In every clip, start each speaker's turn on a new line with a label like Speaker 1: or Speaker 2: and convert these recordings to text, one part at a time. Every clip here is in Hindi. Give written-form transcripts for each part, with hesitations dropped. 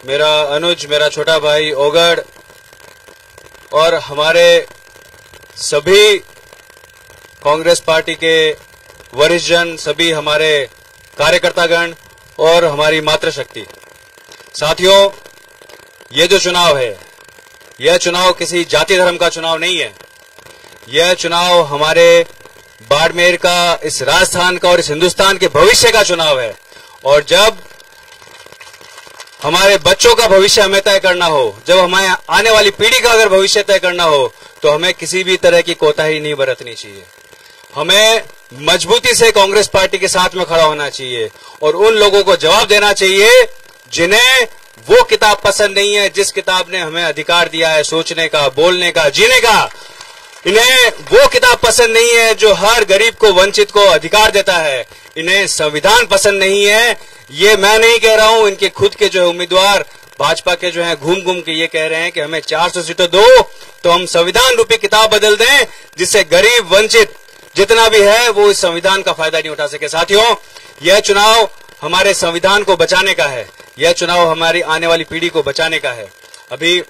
Speaker 1: मेरा अनुज, मेरा छोटा भाई ओगड़ और हमारे सभी कांग्रेस पार्टी के वरिष्ठ जन, सभी हमारे कार्यकर्तागण और हमारी मातृशक्ति। साथियों, ये जो चुनाव है, यह चुनाव किसी जाति धर्म का चुनाव नहीं है। यह चुनाव हमारे बाड़मेर का, इस राजस्थान का और इस हिंदुस्तान के भविष्य का चुनाव है। और जब हमारे बच्चों का भविष्य हमें तय करना हो, जब हमें आने वाली पीढ़ी का अगर भविष्य तय करना हो, तो हमें किसी भी तरह की कोताही नहीं बरतनी चाहिए। हमें मजबूती से कांग्रेस पार्टी के साथ में खड़ा होना चाहिए और उन लोगों को जवाब देना चाहिए जिन्हें वो किताब पसंद नहीं है, जिस किताब ने हमें अधिकार दिया है सोचने का, बोलने का, जीने का। इन्हें वो किताब पसंद नहीं है जो हर गरीब को, वंचित को अधिकार देता है। इन्हें संविधान पसंद नहीं है। ये मैं नहीं कह रहा हूं, इनके खुद के जो है उम्मीदवार भाजपा के जो है घूम घूम के ये कह रहे हैं कि हमें 400 सीटें दो तो हम संविधान रूपी किताब बदल दें, जिससे गरीब, वंचित जितना भी है वो इस संविधान का फायदा नहीं उठा सके। साथियों, यह चुनाव हमारे संविधान को बचाने का है। यह चुनाव हमारी आने वाली पीढ़ी को बचाने का है। अभी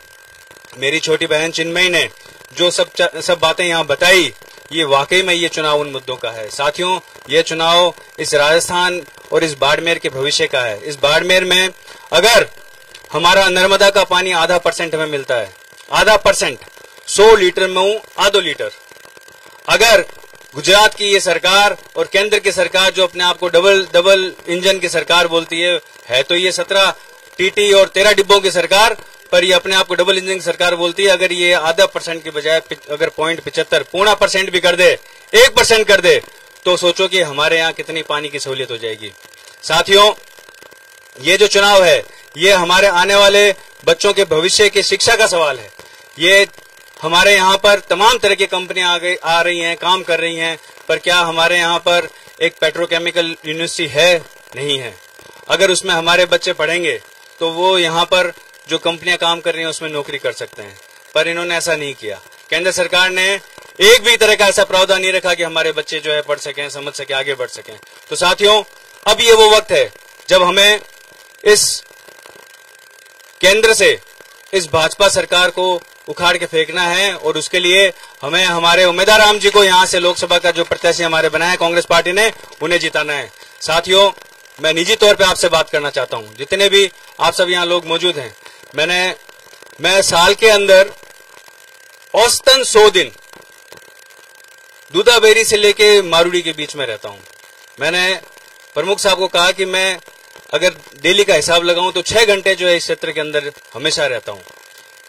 Speaker 1: मेरी छोटी बहन चिन्मयी ने जो सब बातें यहां बताई, ये वाकई में ये चुनाव उन मुद्दों का है। साथियों, ये चुनाव इस राजस्थान और इस बाड़मेर के भविष्य का है। इस बाड़मेर में अगर हमारा नर्मदा का पानी % हमें मिलता है, % 100 लीटर में आधो लीटर। अगर गुजरात की ये सरकार और केंद्र की सरकार जो अपने आप को डबल इंजन की सरकार बोलती है तो ये 17 टीटी और 13 डिब्बों की सरकार, पर ये अपने आप को डबल इंजन की सरकार बोलती है। अगर ये % की बजाय अगर 0.75 पूर्ण % भी कर दे, 1% कर दे, तो सोचो कि हमारे यहाँ कितनी पानी की सहूलियत हो जाएगी। साथियों, ये जो चुनाव है, ये हमारे आने वाले बच्चों के भविष्य की शिक्षा का सवाल है। ये हमारे यहाँ पर तमाम तरह की कंपनियां आ रही हैं, काम कर रही हैं, पर क्या हमारे यहाँ पर एक पेट्रोकेमिकल यूनिवर्सिटी है? नहीं है। अगर उसमें हमारे बच्चे पढ़ेंगे तो वो यहाँ पर जो कंपनियां काम कर रही हैं उसमें नौकरी कर सकते हैं, पर इन्होंने ऐसा नहीं किया। केंद्र सरकार ने एक भी तरह का ऐसा प्रावधान नहीं रखा कि हमारे बच्चे जो है पढ़ सकें, समझ सकें, आगे बढ़ सकें। तो साथियों, अब ये वो वक्त है जब हमें इस केंद्र से इस भाजपा सरकार को उखाड़ के फेंकना है और उसके लिए हमें हमारे उम्मीदवार राम जी को यहाँ से लोकसभा का जो प्रत्याशी हमारे बनाया है कांग्रेस पार्टी ने, उन्हें जिताना है। साथियों, मैं निजी तौर पे आपसे बात करना चाहता हूँ, जितने भी आप सब यहाँ लोग मौजूद हैं। मैं साल के अंदर औसतन 100 दिन दूधाबेरी से लेके मारूडी के बीच में रहता हूँ। मैंने प्रमुख साहब को कहा कि मैं अगर डेली का हिसाब लगाऊं तो 6 घंटे जो है इस क्षेत्र के अंदर हमेशा रहता हूं।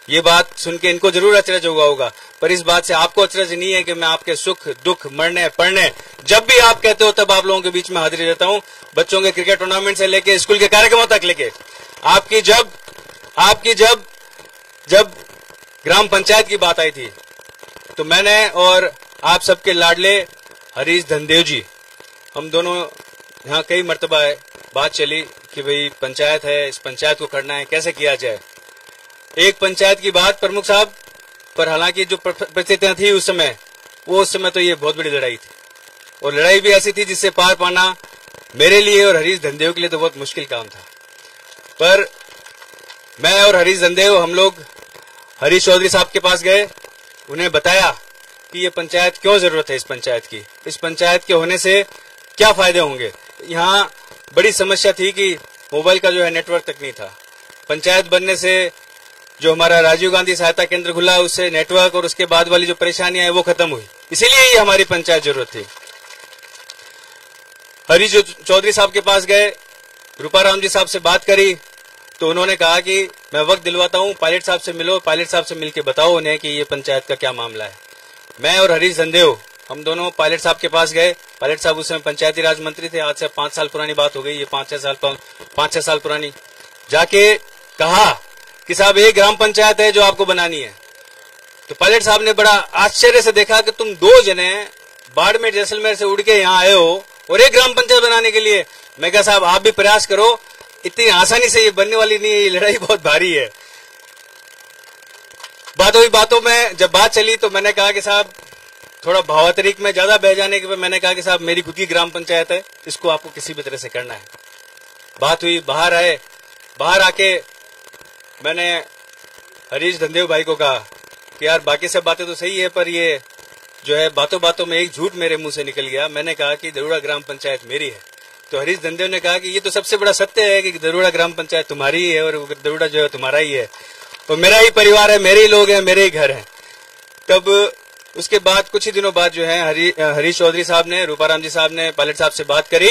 Speaker 1: ये बात सुन के इनको जरूर अचरज होगा, पर इस बात से आपको अचरज नहीं है कि मैं आपके सुख दुख, मरने पढ़ने, जब भी आप कहते हो तब आप लोगों के बीच में हाजिर रहता हूं। बच्चों के क्रिकेट टूर्नामेंट से लेके स्कूल के कार्यक्रमों तक लेके आपकी जब ग्राम पंचायत की बात आई थी तो मैंने और आप सबके लाडले हरीश धनदेव जी, हम दोनों यहाँ कई मर्तबा बात चली कि भाई पंचायत है, इस पंचायत को करना है, कैसे किया जाए। एक पंचायत की बात प्रमुख साहब, पर हालांकि जो परिस्थितियां थी उस समय तो ये बहुत बड़ी लड़ाई थी और लड़ाई भी ऐसी थी जिससे पार पाना मेरे लिए और हरीश धनदेव के लिए तो बहुत मुश्किल काम था। पर मैं और हरीश धनदेव, हम लोग हरीश चौधरी साहब के पास गए, उन्हें बताया कि ये पंचायत क्यों जरूरत है, इस पंचायत के होने से क्या फायदे होंगे। यहाँ बड़ी समस्या थी कि मोबाइल का जो है नेटवर्क तक नहीं था। पंचायत बनने से जो हमारा राजीव गांधी सहायता केंद्र खुला, उससे नेटवर्क और उसके बाद वाली जो परेशानियां है वो खत्म हुई, इसीलिए ये हमारी पंचायत जरूरत थी। हरीश चौधरी साहब के पास गए, रूपाराम जी साहब से बात करी तो उन्होंने कहा कि मैं वक्त दिलवाता हूं, पायलट साहब से मिलो, पायलट साहब से मिलकर बताओ उन्हें कि ये पंचायत का क्या मामला है। मैं और हरीश धनदेव हम दोनों पायलट साहब के पास गए। पायलट साहब उस समय पंचायती राज मंत्री थे, आज से 5 साल पुरानी बात हो गई, ये 5-6 साल पुरानी। जाके कहा कि साहब एक ग्राम पंचायत है जो आपको बनानी है। तो पायलट साहब ने बड़ा आश्चर्य से देखा कि तुम 2 जने बाड़मेर जैसलमेर से उड़ के यहाँ आए हो और एक ग्राम पंचायत बनाने के लिए। मैं कहा साहब आप भी प्रयास करो, इतनी आसानी से ये बनने वाली नहीं है, ये लड़ाई बहुत भारी है। बातों में जब बात चली तो मैंने कहा कि साहब थोड़ा भावांतरिक में ज्यादा बह जाने के बाद मैंने कहा कि साहब मेरी खुद की ग्राम पंचायत है, इसको आपको किसी भी तरह से करना है। बात हुई, बाहर आए, बाहर आके मैंने हरीश धनदेव भाई को कहा कि यार बाकी सब बातें तो सही है, पर ये जो है बातों बातों में एक झूठ मेरे मुंह से निकल गया। मैंने कहा कि दरोड़ा ग्राम पंचायत मेरी है, तो हरीश धनदेव ने कहा कि ये तो सबसे बड़ा सत्य है कि दरोड़ा ग्राम पंचायत तुम्हारी ही है और दरोड़ा जो है तुम्हारा ही है, और मेरा ही परिवार है, मेरे ही लोग हैं, मेरे ही घर हैं। तब उसके बाद कुछ ही दिनों बाद जो है हरीश चौधरी साहब ने, रूपाराम जी साहब ने पायलट साहब से बात करी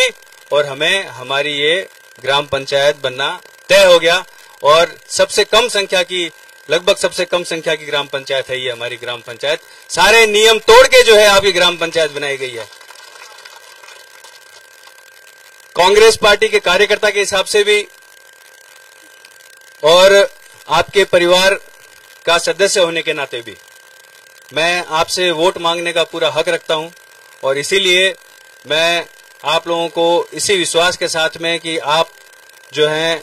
Speaker 1: और हमें हमारी ये ग्राम पंचायत बनना तय हो गया। और सबसे कम संख्या की, लगभग सबसे कम संख्या की ग्राम पंचायत है ये हमारी ग्राम पंचायत। सारे नियम तोड़ के जो है आपकी ग्राम पंचायत बनाई गई है। कांग्रेस पार्टी के कार्यकर्ता के हिसाब से भी और आपके परिवार का सदस्य होने के नाते भी मैं आपसे वोट मांगने का पूरा हक रखता हूं, और इसीलिए मैं आप लोगों को इसी विश्वास के साथ में कि आप जो हैं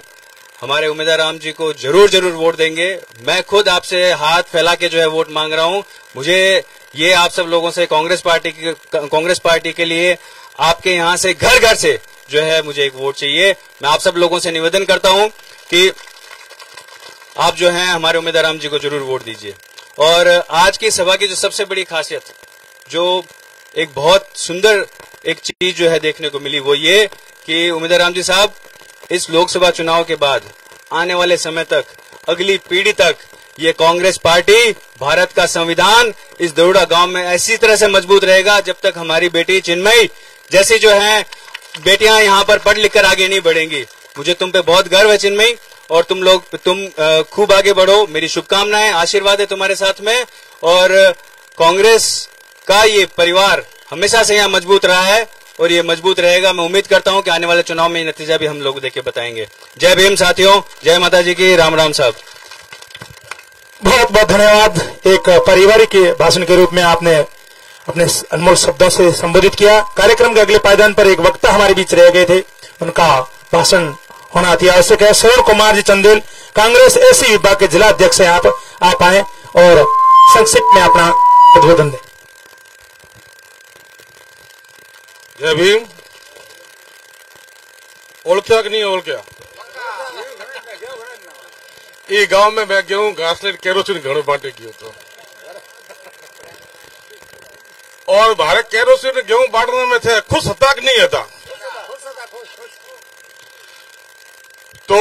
Speaker 1: हमारे उम्मीदवार राम जी को जरूर वोट देंगे, मैं खुद आपसे हाथ फैला के जो है वोट मांग रहा हूं। मुझे ये आप सब लोगों से कांग्रेस पार्टी के लिए आपके यहां से घर घर से जो है मुझे एक वोट चाहिए। मैं आप सब लोगों से निवेदन करता हूं कि आप जो हैं हमारे उम्मीदवार राम जी को जरूर वोट दीजिए। और आज की सभा की जो सबसे बड़ी खासियत, जो एक बहुत सुंदर एक चीज जो है देखने को मिली, वो ये कि उम्मीदवार राम जी साहब इस लोकसभा चुनाव के बाद आने वाले समय तक, अगली पीढ़ी तक ये कांग्रेस पार्टी, भारत का संविधान इस दरोड़ा गांव में ऐसी तरह से मजबूत रहेगा जब तक हमारी बेटी चिन्मयी जैसी जो है बेटियां यहां पर पढ़ लिख कर आगे नहीं बढ़ेंगी। मुझे तुम पे बहुत गर्व है चिन्मयी, और तुम खूब आगे बढ़ो। मेरी शुभकामनाएं, आशीर्वाद है तुम्हारे साथ में। और कांग्रेस का ये परिवार हमेशा से यहाँ मजबूत रहा है और ये मजबूत रहेगा। मैं उम्मीद करता हूं कि आने वाले चुनाव में ये नतीजा भी हम लोग देके बताएंगे। जय भीम साथियों, जय माता जी की, राम राम साहब।
Speaker 2: बहुत बहुत धन्यवाद। एक पारिवारिक भाषण के रूप में आपने अपने अनमोल शब्दों से संबोधित किया। कार्यक्रम के अगले पायदान पर एक वक्ता हमारे बीच रह गए थे, उनका भाषण होना अति आवश्यक है। श्रवण कुमार जी चंदेल, कांग्रेस एसी विभाग के जिला अध्यक्ष हैं। आप आए और संक्षिप्त में अपना उद्बोधन दें।
Speaker 3: जय भीम। ओळख्या कि नहीं ओळख्या? ये गांव में मैं गेहूं घासलेट केरोसिन घणो बांटे गयो तो, और भारे केरोसिन गेहूं बांटने में थे खुश था कि नहीं था? तो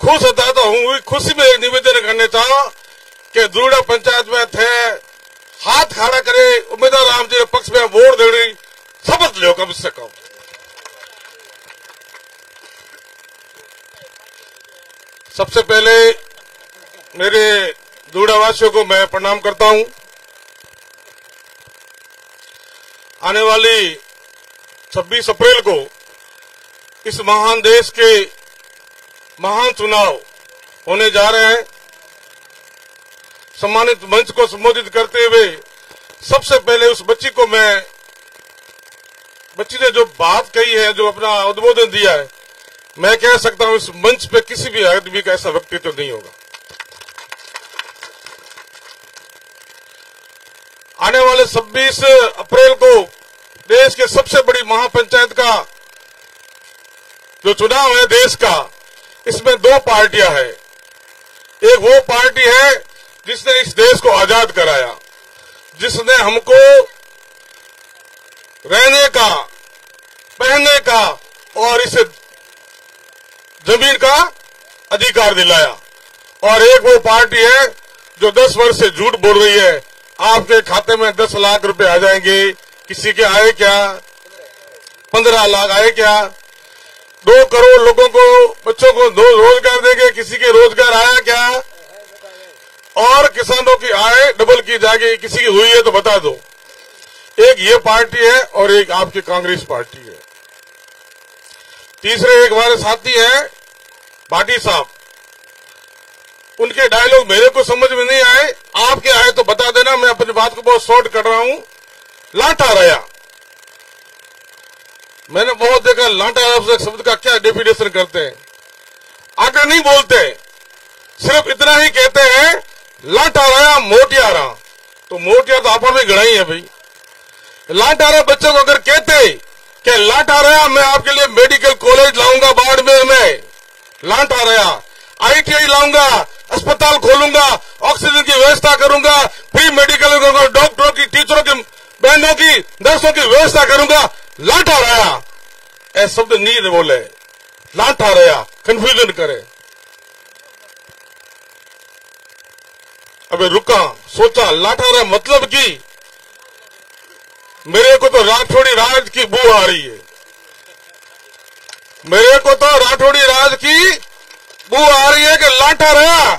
Speaker 3: खुश था, तो हूँ खुशी में एक निवेदन करने चाहा कि दरोड़ा पंचायत में थे हाथ खड़ा करे उम्मीदवार राम जी के पक्ष में वोट देने शपथ लो कम से कम। सबसे पहले मेरे दरोड़ावासियों को मैं प्रणाम करता हूं। आने वाली 26 अप्रैल को इस महान देश के महान चुनाव होने जा रहे हैं। सम्मानित मंच को संबोधित करते हुए सबसे पहले उस बच्ची ने जो बात कही है, जो अपना उद्बोधन दिया है, मैं कह सकता हूं इस मंच पे किसी भी आदमी का ऐसा व्यक्तित्व नहीं होगा। आने वाले 26 अप्रैल को देश के सबसे बड़ी महापंचायत का जो चुनाव है देश का, इसमें 2 पार्टियां हैं। एक वो पार्टी है जिसने इस देश को आजाद कराया, जिसने हमको रहने का, पहनने का और इस जमीन का अधिकार दिलाया। और एक वो पार्टी है जो 10 वर्ष से झूठ बोल रही है, आपके खाते में 10 लाख रुपए आ जाएंगे। किसी के आए क्या? 15 लाख आए क्या? 2 करोड़ लोगों को, बच्चों को रोजगार देंगे, किसी के रोजगार आया क्या? और किसानों की आय डबल की जाएगी, किसी की हुई है तो बता दो। एक ये पार्टी है और एक आपकी कांग्रेस पार्टी है। तीसरे एक हमारे साथी हैं भाटी साहब, उनके डायलॉग मेरे को समझ में नहीं आए, आपके आए तो बता देना। मैं अपनी बात को बहुत शॉर्ट कर रहा हूं। लाटा रहा, मैंने बहुत देखा लाटा रहा शब्द का क्या डेफिनेशन करते हैं। आगे नहीं बोलते, सिर्फ इतना ही कहते हैं लाटा रहा मोटियारा। तो मोटिया तो आपस में गढ़ाई है भाई। लाटा रहा बच्चों को अगर कहते कि लाटा रहा मैं आपके लिए मेडिकल कॉलेज लाऊंगा बाढ़ में, मैं लाटा रहा ITI लाऊंगा, अस्पताल खोलूंगा, ऑक्सीजन की व्यवस्था करूंगा, फ्री मेडिकल करूंगा, डॉक्टरों की, टीचरों की, बहनों की, नर्सों की व्यवस्था करूंगा। लाठा रहा ऐसा शब्द नहीं बोले, लाठा रहा, कंफ्यूजन करे। अबे रुका, सोचा, लाठा रहा मतलब की मेरे को तो राठौड़ी राज की बू आ रही है, मेरे को तो राठौड़ी राज की बू आ रही है कि लाठा रहा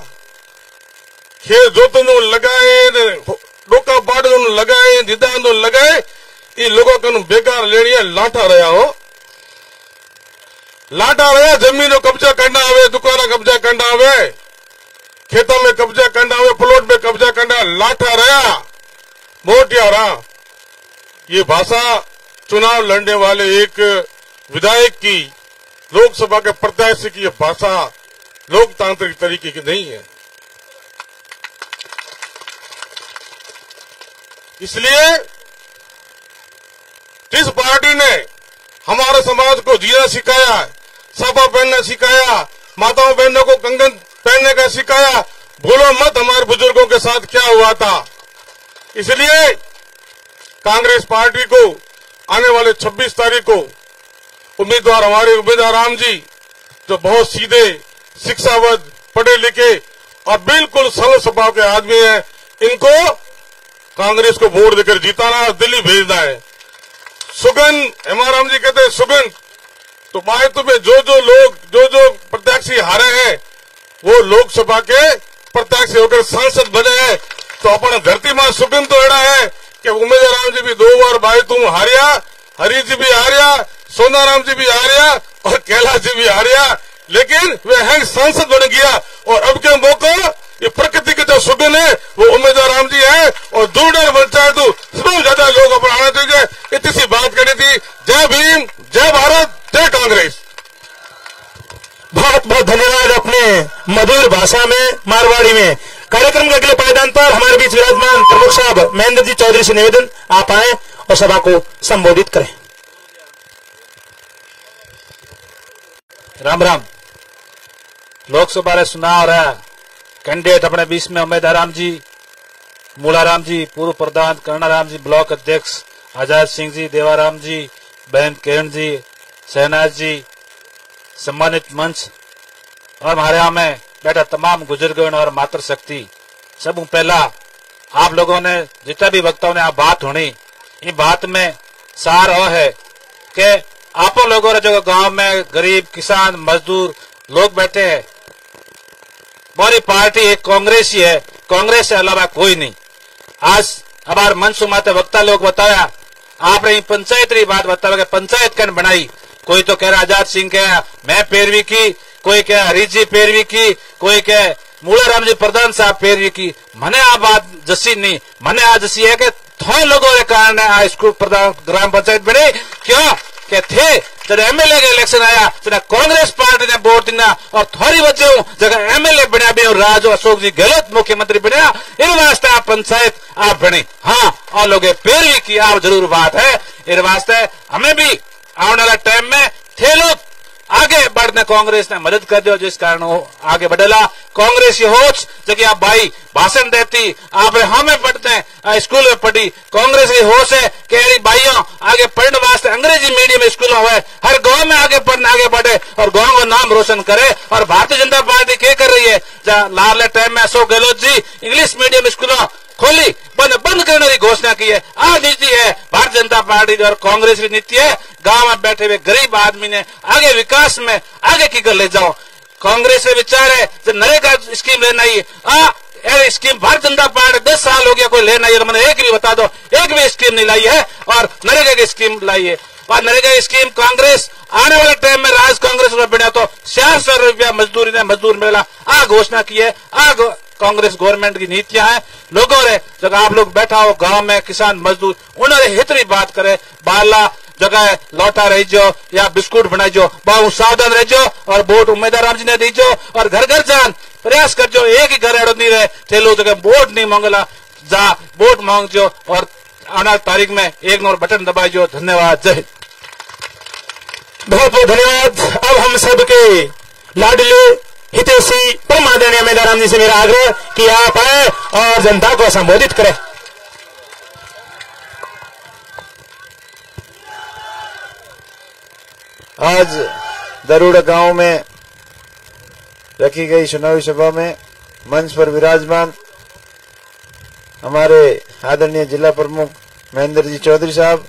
Speaker 3: खेत जोतन लगाए, डोका पाट लगाए, दिदान लगाए, ये लोगों को बेकार लेनी है। लाठा रहा हो, लाठा रहा, जमीन कब्जा करना आवे, दुकान कब्जा करना आवे, खेतों में कब्जा करना आवे, प्लॉट में कब्जा करना, लाठा रहा, मोटिया रहा। ये भाषा चुनाव लड़ने वाले एक विधायक की, लोकसभा के प्रत्याशी की ये भाषा लोकतांत्रिक तरीके की नहीं है। इसलिए जिस पार्टी ने हमारे समाज को जीना सिखाया, साफा पहनना सिखाया, माताओं बहनों को कंगन पहनने का सिखाया, भूलो मत हमारे बुजुर्गों के साथ क्या हुआ था। इसलिए कांग्रेस पार्टी को आने वाले 26 तारीख को उम्मीदवार, हमारे उम्मीदवार राम जी, जो बहुत सीधे, शिक्षावद, पढ़े लिखे और बिल्कुल सरल स्वभाव के आदमी हैं, इनको कांग्रेस को वोट देकर जिताना और दिल्ली भेजना है। सुगन, हेमाराम जी कहते हैं सुगन, तो भाई तुम्हें जो प्रत्याशी हारे हैं वो लोकसभा के प्रत्याशी होकर सांसद बने हैं, तो अपना धरती मां सुगन तो एड़ा है कि उम्मीदवार राम जी भी 2 बार भाई तुम हारिया, हरी जी भी हारिया, सोनाराम जी भी हारिया और कैलाश जी भी हारिया, लेकिन वे हैं सांसद बन गया। और अब के मौका ये प्रकृति के जो सुगन है वो उम्मीदवार राम जी है, और दूर पंचायत सबसे ज्यादा लोग अपना आना चाहिए। इतनी सी बात करनी थी। जय भीम, जय भारत, जय कांग्रेस।
Speaker 2: बहुत बहुत धन्यवाद। अपने मधुर भाषा में, मारवाड़ी में कार्यक्रम के अगले पायदान पर हमारे बीच विराजमान प्रमुख साहब महेंद्र जी चौधरी से निवेदन, आप आए और सभा को संबोधित करें।
Speaker 4: राम राम। लोकसभा रे चुनाव रहा, कैंडिडेट अपने बीच में उम्मीदवार राम जी, मूलाराम जी, पूर्व प्रधान कर्णाराम जी, ब्लॉक अध्यक्ष आजाद सिंह जी, देवाराम जी, बहन किरण जी, शहनाज जी, सम्मानित मंच और हमारे यहाँ में बैठा तमाम बुजुर्गों और मातृशक्ति, सब पहला आप लोगों ने जितना भी वक्ताओं ने आप बात होनी, इन बात में सार और है कि आप लोगों ने जो गांव में गरीब, किसान, मजदूर लोग बैठे हैं, हमारी पार्टी एक कांग्रेस ही है, कांग्रेस से अलावा कोई नहीं। आज हमारे मंच सुमाते वक्ता लोग बताया, आपने पंचायत की बात बताया, पंचायत कैन बनाई, कोई तो कह रहा आजाद सिंह कह मैं पैरवी की, कोई कह हरीश जी पैरवी की, कोई कह मूलाराम जी प्रधान साहब पैरवी की। मने आ बात जसी नहीं, मने आ जसी है कि थोड़े लोगों के कारण आ स्कूल प्रधान ग्राम पंचायत बने, क्यों के थे जब एमएलए का इलेक्शन आया तो कांग्रेस पार्टी ने वोट दिना और थोड़ी वजह जगह एमएलए बनया भी और राज अशोक जी गहलोत मुख्यमंत्री बनया, इन वास्ते आप पंचायत आप बने। हाँ, और लोग पैरवी की आप जरूर बात है, इन वास्ते हमें भी आने वाला टाइम में थे लोग आगे बढ़ने कांग्रेस ने मदद कर दिया, जिस कारण वो आगे बढ़ेला। कांग्रेस की होच जबकि आप भाई भाषण देती, आप हमें पढ़ते हैं स्कूल में पढ़ी, कांग्रेस की होश है कि यारी भाइयों आगे पढ़ने वास्ते अंग्रेजी मीडियम स्कूल हुए, हर गांव में आगे पढ़ने आगे बढ़े और गांव का नाम रोशन करे। और भारतीय जनता पार्टी क्या कर रही है, जहाँ लाल टाइम में Ashok Gehlot ji English medium school खोली बंद करने की घोषणा की है। आ नीति है भारतीय जनता पार्टी और कांग्रेस की नीति है, गांव में बैठे हुए गरीब आदमी ने आगे विकास में आगे की कर ले जाओ। कांग्रेस के विचार है जब नरेगा स्कीम लेना ही है, स्कीम भारतीय जनता पार्टी 10 साल हो गया कोई लेना ही, मैंने एक भी बता दो, एक भी स्कीम नहीं लाई है और नरेगा की स्कीम लाई है। और नरेगा की स्कीम कांग्रेस आने वाले टाइम में राज कांग्रेस में बना तो 400 रुपया मजदूरी ने मजदूर मिला आ घोषणा की है। कांग्रेस गवर्नमेंट की नीतियां हैं। लोगों ने जगह आप लोग बैठा हो गांव में किसान मजदूर उन्होंने हितरी बात करे, बाला जगह लौटा रही जो या बिस्कुट बनाई जो, बहुत सावधान रह जो और वोट उम्मीदवार राम जी ने दी जो और घर घर जान प्रयास कर जो, एक ही घर एड़ो नहीं रहे थे लोग जगह वोट नहीं मांगला, जा वोट मांग जो और आना तारीख में एक नंबर बटन दबाई जो। धन्यवाद, जय हिंद।
Speaker 2: बहुत बहुत धन्यवाद। अब हम सबके लाडले हितैषी परम आदरणीय मेधाराम जी से मेरा आग्रह कि आप आए और जनता को संबोधित करें।
Speaker 5: आज दरोड़ा गांव में रखी गई चुनावी सभा में मंच पर विराजमान हमारे आदरणीय जिला प्रमुख महेंद्र जी चौधरी साहब,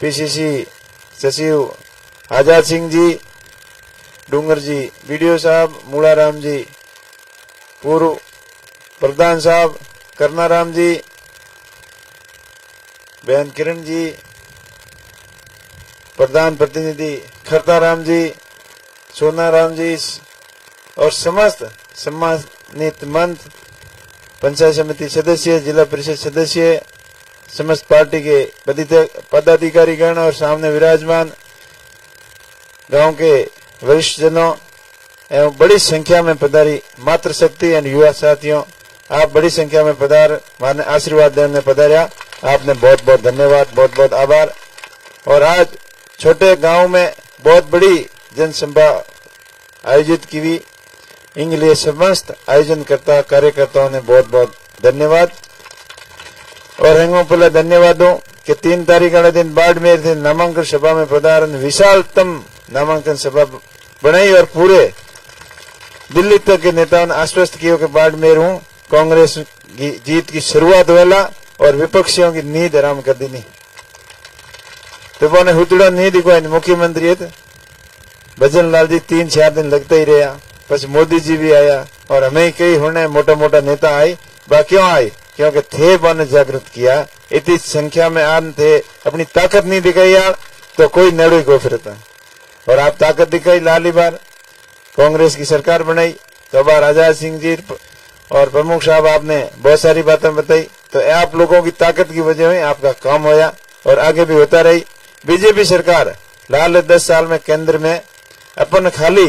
Speaker 5: पीसीसी सचिव आजाद सिंह जी, डूंगर जी बीडीओ साहब, मूलाराम जी पूर्व प्रधान साहब, करनाराम जी, बहन किरण जी, प्रधान प्रतिनिधि खरताराम जी, सोनाराम जी और समस्त सम्मानित मंच, पंचायत समिति सदस्य, जिला परिषद सदस्य, समस्त पार्टी के पदाधिकारी गण और सामने विराजमान गांव के वरिष्ठ जनों एवं बड़ी संख्या में पधारी मातृशक्ति एवं युवा साथियों, आप बड़ी संख्या में पधार माने आशीर्वाद देने पधारिया, आपने बहुत बहुत धन्यवाद, बहुत बहुत आभार। और आज छोटे गांव में बहुत बड़ी जनसभा आयोजित की हुई, इनके लिए समस्त आयोजनकर्ता कार्यकर्ताओं ने बहुत बहुत धन्यवाद। और हेंगो पहले धन्यवाद हो कि 3 तारीख वाले दिन बाड़मेर थे नामांकन सभा में पधारन विशालतम नामांकन सभा बनाई और पूरे दिल्ली तक के नेताओं ने आश्वस्त किया कि बाड़मेर हूं कांग्रेस की जीत की शुरुआत वाला और विपक्षियों की नींद आराम कर दी नहीं तो बोने हुतड़ा नहीं दिखवाई। मुख्यमंत्री है भजन लाल जी 3-4 दिन लगता ही रहा, बस मोदी जी भी आया और हमें कई होने मोटा मोटा नेता आई। क्यों आई? क्योंकि थे बने जागृत किया, इतनी संख्या में आन थे, अपनी ताकत नहीं दिखाई यार तो कोई नड़े को फिरता। और आप ताकत दिखाई, लाली बार कांग्रेस की सरकार बनाई तो बार आजाद सिंह जी और प्रमुख साहब आपने बहुत सारी बातें बताई, तो आप लोगों की ताकत की वजह में आपका काम होया और आगे भी होता रही। बीजेपी सरकार लाल 10 साल में केंद्र में अपन खाली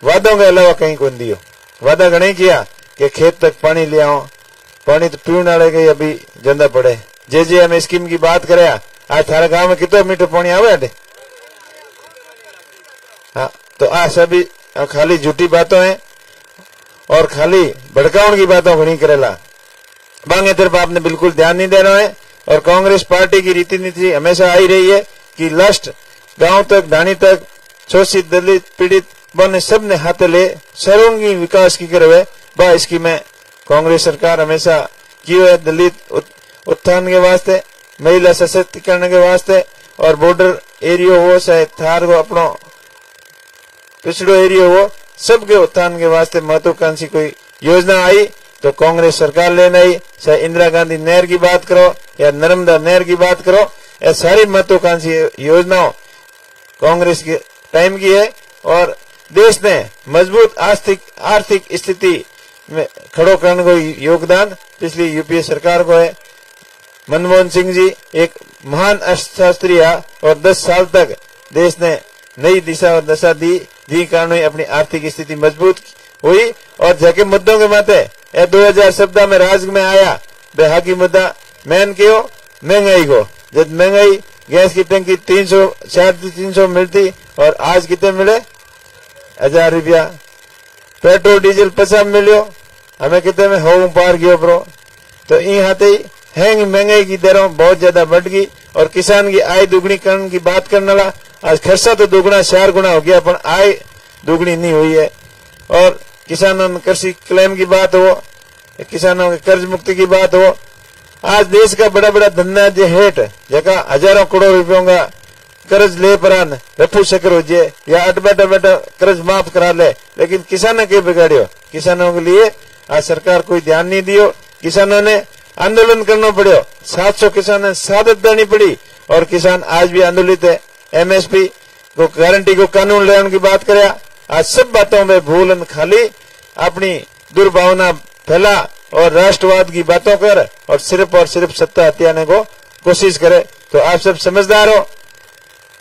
Speaker 5: वादों के अलावा कहीं को दियो, वादा गणे किया कि खेत तक पानी ले आओ, पानी तो पीने वाले के अभी जंदा पड़े। जे हम स्कीम की बात करें, आज थारा गांव में कितना मीटर पानी आवे अटे? हाँ, तो आ सभी खाली झूठी बातों हैं और खाली भड़काउन की बातों को नहीं करेला। बांगे तरफ आपने बिल्कुल ध्यान नहीं देना है। और कांग्रेस पार्टी की रीति नीति हमेशा आई रही है कि लास्ट गांव तक, ढाणी तक, शोषित, दलित, पीड़ित बने सब ने हाथ ले सर्वांगी विकास की करवे बा इसकी में कांग्रेस सरकार हमेशा की है। दलित उत्थान के वास्ते, महिला सशक्तिकरण के वास्ते और बॉर्डर एरिया हो चाहे थार को अपनो पिछड़ो एरिया हो, सबके उत्थान के वास्ते महत्वाकांक्षी कोई योजना आई तो कांग्रेस सरकार लेने आई। चाहे इंदिरा गांधी नहर की बात करो या नर्मदा नहर की बात करो, ये सारी महत्वाकांक्षी योजनाओं कांग्रेस के टाइम की है और देश ने मजबूत आर्थिक स्थिति में खड़ो करने को योगदान पिछली यूपीए सरकार को है। मनमोहन सिंह जी एक महान अर्थशास्त्री और 10 साल तक देश ने नई दिशा और दशा दी, जी कारण अपनी आर्थिक स्थिति मजबूत हुई। और जके मुद्दों के माते 2017 में राज में आया बेहाकी मुद्दा मैन क्यों महंगाई को, जब महंगाई गैस की टंकी 300 मिलती और आज कितने मिले 1000 रुपया, पेट्रोल डीजल 50 मिलो, हमें कितने में हो पार गयो प्रो। तो यहाँ ही हैंग महंगाई की दरों बहुत ज्यादा बढ़ गई और किसान की आय दुगनी करने की बात करने वाला आज खर्चा तो दुगना 4 गुना हो गया पर आय दुगनी नहीं हुई है। और किसानों ने कृषि क्लेम की बात हो, किसानों के कर्ज मुक्ति की बात हो, आज देश का बड़ा बड़ा धंधा जो हेठ जगह हजारों करोड़ रुपयों का कर्ज ले परान रफू शकर हो जाए या अटबा कर्ज माफ करा ले, लेकिन किसानों के बिगाड़ियो, किसानों के लिए आज सरकार कोई ध्यान नहीं दियो। किसानों ने आंदोलन करना पड़ो, 700 किसानों ने शहादत देनी पड़ी और किसान आज भी आंदोलित है। एमएसपी को गारंटी को कानून लेने की बात करे, आज सब बातों में भूल खाली अपनी दुर्भावना फैला और राष्ट्रवाद की बातों कर और सिर्फ सत्ता हथियाने को कोशिश करे। तो आप सब समझदार हो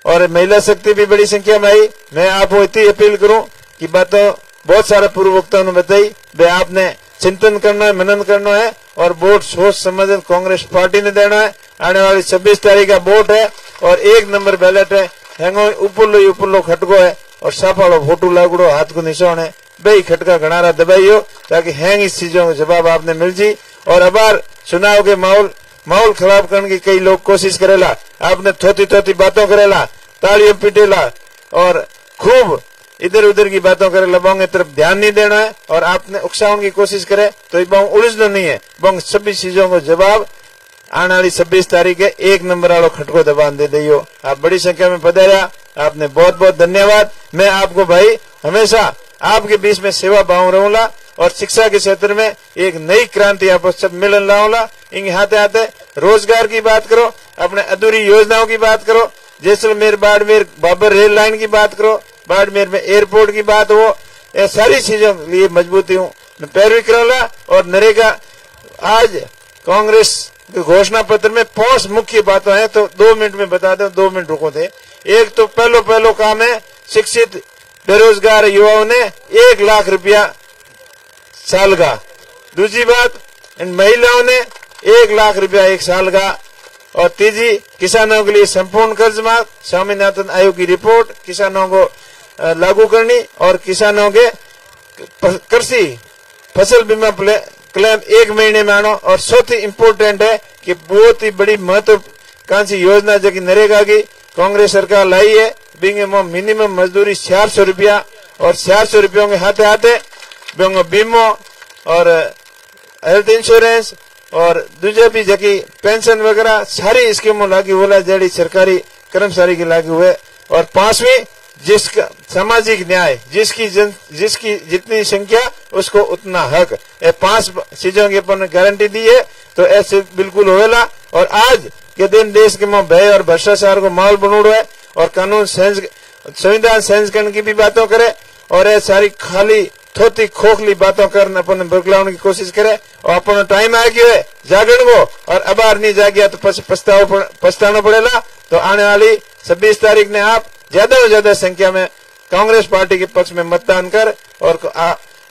Speaker 5: और महिला शक्ति भी बड़ी संख्या में आई। मैं आपको इतनी अपील करूं कि बातों बहुत सारे पूर्व वक्ताओं ने बताई, वे आपने चिंतन करना है, मनन करना है और वोट सोच समझ कांग्रेस पार्टी ने देना है। आने वाली 26 तारीख का वोट है और 1 नंबर बैलेट है। हैंगो ऊपर लो खटको है और साफाड़ो फोटो लागड़ो हाथ को निशान है। भाई खटका घनारा दबाइयो ताकि हैंग इस चीजों का जवाब आपने मिल जी। और अबार चुनाव के माहौल खराब करने की कई लोग कोशिश करेला, आपने थोती बातों करेला, तालियों पीटेला और खूब इधर उधर की बातों करे, लबाओं की तरफ ध्यान नहीं देना है और आपने उकसाने की कोशिश करे तो ये बांग उलझना नहीं है। बांग सभी चीजों को जवाब आने वाली 26 तारीख है 1 नंबर वालों खटको दबान दे दियो। आप बड़ी संख्या में पधारा, आपने बहुत बहुत धन्यवाद। मैं आपको भाई हमेशा आपके बीच में सेवा भाव रहूंगा और शिक्षा के क्षेत्र में एक नई क्रांति आप सब मिलन लाऊंगा। इनके हाथे हाथे रोजगार की बात करो, अपने अधूरी योजनाओं की बात करो, जैसलमेर बाड़मेर बाबर रेल लाइन की बात करो, बाड़मेर में एयरपोर्ट की बात हो, ये सारी चीजों के लिए मजबूती हूँ मैं पैरवी करूंगा। और नरेगा आज कांग्रेस घोषणा पत्र में 5 मुख्य बातें हैं तो 2 मिनट में बता दें, 2 मिनट रुको थे। एक तो पहलो काम है शिक्षित बेरोजगार युवाओं ने 1 लाख रुपया साल का। दूसरी बात इन महिलाओं ने 1 लाख रुपया 1 साल का। और तीसरी किसानों के लिए संपूर्ण कर्ज माफ, स्वामीनाथन आयोग की रिपोर्ट किसानों को लागू करनी और किसानों के कृषि फसल बीमा क्लेम 1 महीने में आना। और चौथी इम्पोर्टेंट है कि बहुत ही बड़ी महत्वाकांक्षी योजना जो कि नरेगा की कांग्रेस सरकार लाई है, मिनिमम मजदूरी 400 रुपया और 400 रुपयों के हाथे हाथे बीमो और हेल्थ इंश्योरेंस और दूसरे भी जबकि पेंशन वगैरह सारी स्कीमों लागू होला जड़ी सरकारी कर्मचारी की लागू हुए। और 5वीं जिसका सामाजिक न्याय, जिसकी जितनी संख्या उसको उतना हक, ये 5 चीजों की अपन गारंटी दी है तो ऐसे बिल्कुल होएला। और आज के दिन देश के में भय और भ्रष्टाचार को माहौल बनोड़ो है और कानून संविधान संस्करण की भी बातों करे और ये सारी खाली थोती खोखली बातों करने अपन बरगलाने की कोशिश करे। और अपन टाइम आ गया है जागरण को और अबार नहीं जागिया तो पछताना पड़ेगा। तो आने वाली 26 तारीख ने आप ज्यादा से ज्यादा संख्या में कांग्रेस पार्टी के पक्ष में मतदान कर और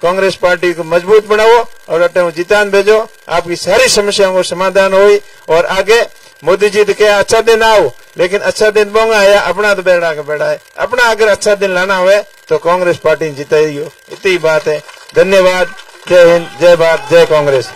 Speaker 5: कांग्रेस पार्टी को मजबूत बनाओ और अटे जितान भेजो। आपकी सारी समस्याओं को समाधान हुई और आगे मोदी जी तो क्या अच्छा दिन आओ, लेकिन अच्छा दिन बोंगा आया अपना तो बेड़ा का बेड़ा है। अपना अगर अच्छा दिन लाना हुए तो कांग्रेस पार्टी जिताई हो, इतनी बात है। धन्यवाद। जय हिंद, जय भारत, जय कांग्रेस।